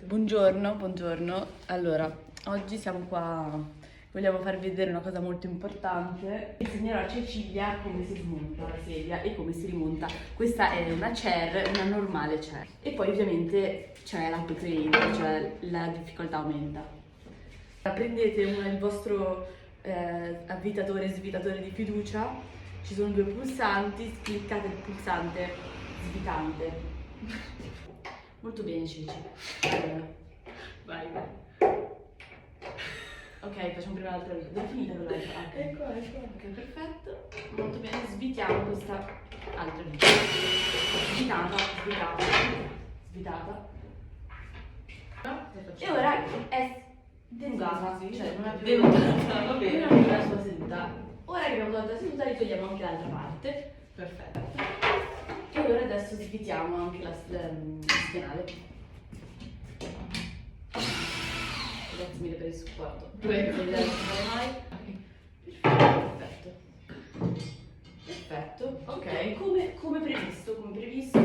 Buongiorno, buongiorno. Allora, oggi siamo qua, vogliamo farvi vedere una cosa molto importante. Insegnerò a Cecilia come si smonta la sedia e come si rimonta. Questa è una chair, una normale chair. E poi ovviamente c'è l'upgrade, cioè la difficoltà aumenta. Prendete il vostro avvitatore e svitatore di fiducia, ci sono due pulsanti, cliccate il pulsante svitante. Molto bene, Cici. Allora, Vai. ok, facciamo prima l'altra vita. Dove è finita quell'altra? Ah, Ecco. ok, perfetto. Molto bene, svitiamo questa altra vita. Svitata. E ora è derugata, cioè non è più Derugata, va bene. non è più la sua seduta. Ora che abbiamo tolto la seduta, ritogliamo anche l'altra parte. Perfetto. E ora adesso svitiamo anche la schienale. Grazie mille per il supporto. Prego. Non devo fare mai. Perfetto. Ok, come previsto.